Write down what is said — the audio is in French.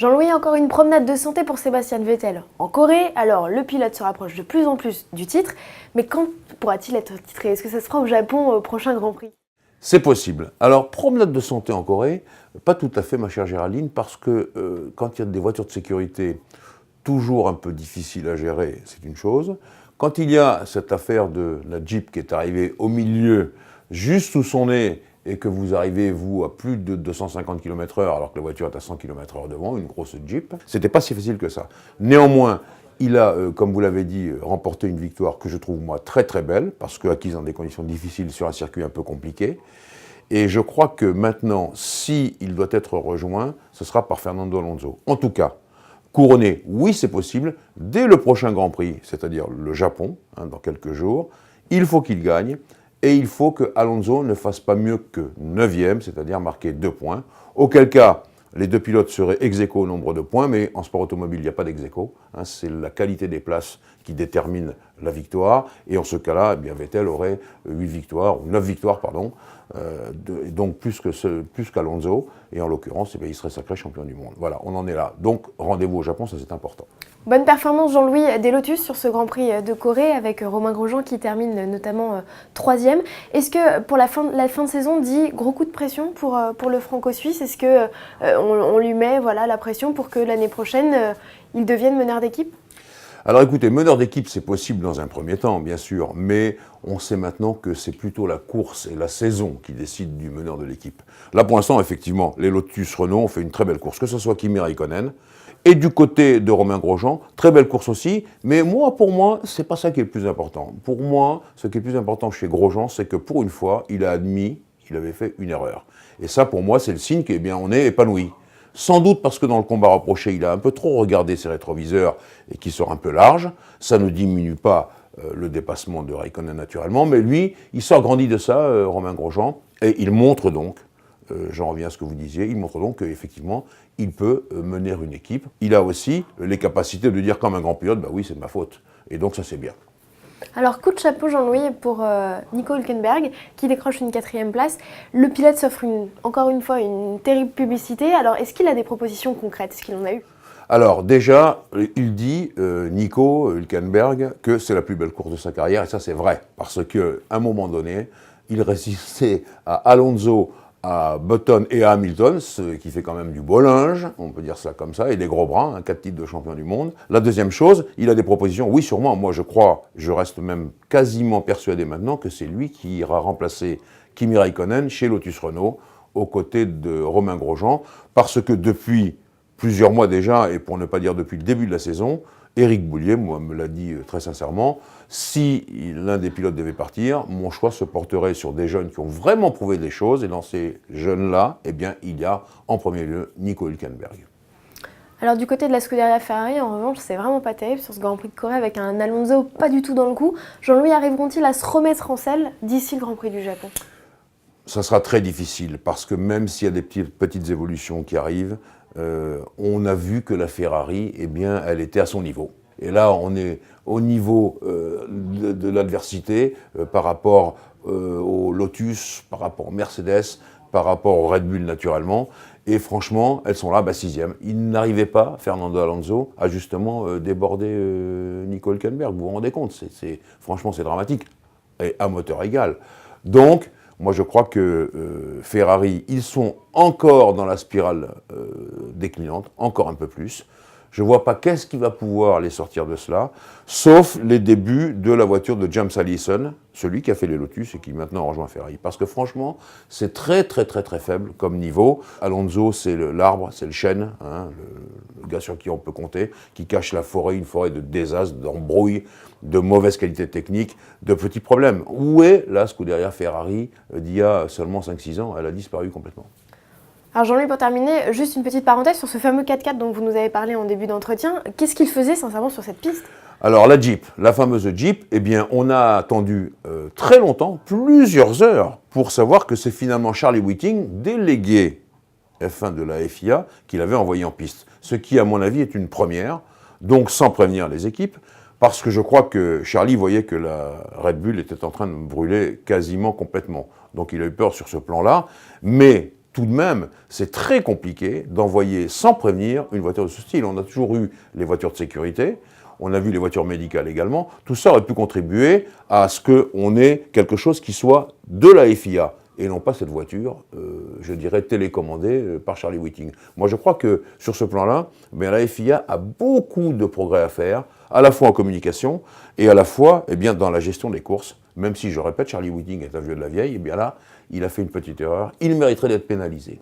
Jean-Louis, encore une promenade de santé pour Sébastien Vettel en Corée. Alors, le pilote se rapproche de plus en plus du titre, mais quand pourra-t-il être titré? Est-ce que ça se fera au Japon au prochain Grand Prix? C'est possible. Alors, promenade de santé en Corée, pas tout à fait, ma chère Géraldine, parce que quand il y a des voitures de sécurité toujours un peu difficiles à gérer, c'est une chose. Quand il y a cette affaire de la Jeep qui est arrivée au milieu, juste sous son nez, et que vous arrivez, vous, à plus de 250 km/h, alors que la voiture est à 100 km/h devant, une grosse Jeep, c'était pas si facile que ça. Néanmoins, il a, comme vous l'avez dit, remporté une victoire que je trouve, moi, très très belle, parce qu'acquise dans des conditions difficiles sur un circuit un peu compliqué. Et je crois que maintenant, s'il doit être rejoint, ce sera par Fernando Alonso. En tout cas, couronné, oui, c'est possible, dès le prochain Grand Prix, c'est-à-dire le Japon, dans quelques jours, il faut qu'il gagne. Et il faut que Alonso ne fasse pas mieux que 9e, c'est-à-dire marquer 2 points. Auquel cas, les deux pilotes seraient ex-aequo au nombre de points, mais en sport automobile, il n'y a pas d'ex-aequo. C'est la qualité des places qui détermine la victoire. Et en ce cas-là, eh bien, Vettel aurait 8 victoires, ou 9 victoires, pardon, donc plus qu'Alonso. Et en l'occurrence, eh bien, il serait sacré champion du monde. Voilà, on en est là. Donc, rendez-vous au Japon, ça c'est important. Bonne performance Jean-Louis des Lotus sur ce Grand Prix de Corée avec Romain Grosjean qui termine notamment 3e. Est-ce que pour la fin de saison dit gros coup de pression pour le franco-suisse? Est-ce que on lui met la pression pour que l'année prochaine il devienne meneur d'équipe? Alors écoutez, meneur d'équipe c'est possible dans un premier temps bien sûr, mais on sait maintenant que c'est plutôt la course et la saison qui décident du meneur de l'équipe. Là pour l'instant effectivement, les Lotus Renault ont fait une très belle course, que ce soit Kimi Raikkonen, et du côté de Romain Grosjean, très belle course aussi, mais pour moi, c'est pas ça qui est le plus important. Pour moi, ce qui est le plus important chez Grosjean, c'est que pour une fois, il a admis qu'il avait fait une erreur. Et ça, pour moi, c'est le signe qu'on est épanoui. Sans doute parce que dans le combat rapproché, il a un peu trop regardé ses rétroviseurs et qu'il sort un peu large. Ça ne diminue pas le dépassement de Raikkonen naturellement, mais lui, il sort grandi de ça, Romain Grosjean, et il montre donc, j'en reviens à ce que vous disiez, il montre donc qu'effectivement, il peut mener une équipe. Il a aussi les capacités de dire comme un grand pilote, bah oui, c'est de ma faute. Et donc ça, c'est bien. Alors, coup de chapeau Jean-Louis pour Nico Hülkenberg qui décroche une 4e place. Le pilote s'offre encore une fois une terrible publicité. Alors, est-ce qu'il a des propositions concrètes? Est-ce qu'il en a eu? Alors déjà, il dit, Nico Hülkenberg, que c'est la plus belle course de sa carrière, et ça c'est vrai, parce qu'à un moment donné, il résistait à Alonso, à Button et à Hamilton, ce qui fait quand même du beau linge, on peut dire ça comme ça, et des gros bras, 4 titres de champion du monde. La deuxième chose, il a des propositions, oui sûrement, moi je crois, je reste même quasiment persuadé maintenant que c'est lui qui ira remplacer Kimi Raikkonen chez Lotus Renault, aux côtés de Romain Grosjean, parce que depuis plusieurs mois déjà, et pour ne pas dire depuis le début de la saison, Éric Boulier, moi, me l'a dit très sincèrement, si l'un des pilotes devait partir, mon choix se porterait sur des jeunes qui ont vraiment prouvé des choses, et dans ces jeunes-là, eh bien, il y a en premier lieu Nico Hülkenberg. Alors du côté de la Scuderia Ferrari, en revanche, c'est vraiment pas terrible sur ce Grand Prix de Corée avec un Alonso pas du tout dans le coup. Jean-Louis, arriveront-ils à se remettre en selle d'ici le Grand Prix du Japon? Ça sera très difficile, parce que même s'il y a des petites évolutions qui arrivent, on a vu que la Ferrari, eh bien, elle était à son niveau. Et là, on est au niveau de l'adversité par rapport au Lotus, par rapport au Mercedes, par rapport au Red Bull naturellement. Et franchement, elles sont là, 6e. Il n'arrivait pas, Fernando Alonso, à justement déborder Nico Hülkenberg. Vous vous rendez compte, franchement, c'est dramatique. Et à moteur égal. Donc, moi, je crois que Ferrari, ils sont encore dans la spirale déclinante, encore un peu plus. Je ne vois pas qu'est-ce qui va pouvoir les sortir de cela, sauf les débuts de la voiture de James Allison, celui qui a fait les Lotus et qui maintenant rejoint Ferrari. Parce que franchement, c'est très très très très faible comme niveau. Alonso, c'est l'arbre, c'est le chêne, le gars sur qui on peut compter, qui cache la forêt, une forêt de désastres, d'embrouilles, de mauvaise qualité technique, de petits problèmes. Où est la Scuderia Ferrari d'il y a seulement 5-6 ans? Elle a disparu complètement. Alors Jean-Louis, pour terminer, juste une petite parenthèse sur ce fameux 4x4 dont vous nous avez parlé en début d'entretien. Qu'est-ce qu'il faisait sincèrement sur cette piste? Alors la Jeep, la fameuse Jeep, eh bien on a attendu très longtemps, plusieurs heures, pour savoir que c'est finalement Charlie Whiting, délégué F1 de la FIA, qui l'avait envoyé en piste. Ce qui, à mon avis, est une première, donc sans prévenir les équipes, parce que je crois que Charlie voyait que la Red Bull était en train de brûler quasiment complètement. Donc il a eu peur sur ce plan-là, mais tout de même, c'est très compliqué d'envoyer sans prévenir une voiture de ce style. On a toujours eu les voitures de sécurité, on a vu les voitures médicales également. Tout ça aurait pu contribuer à ce qu'on ait quelque chose qui soit de la FIA et non pas cette voiture, je dirais, télécommandée par Charlie Whiting. Moi, je crois que sur ce plan-là, la FIA a beaucoup de progrès à faire, à la fois en communication et à la fois dans la gestion des courses. Même si, je répète, Charlie Whiting est un vieux de la vieille, là, il a fait une petite erreur. Il mériterait d'être pénalisé.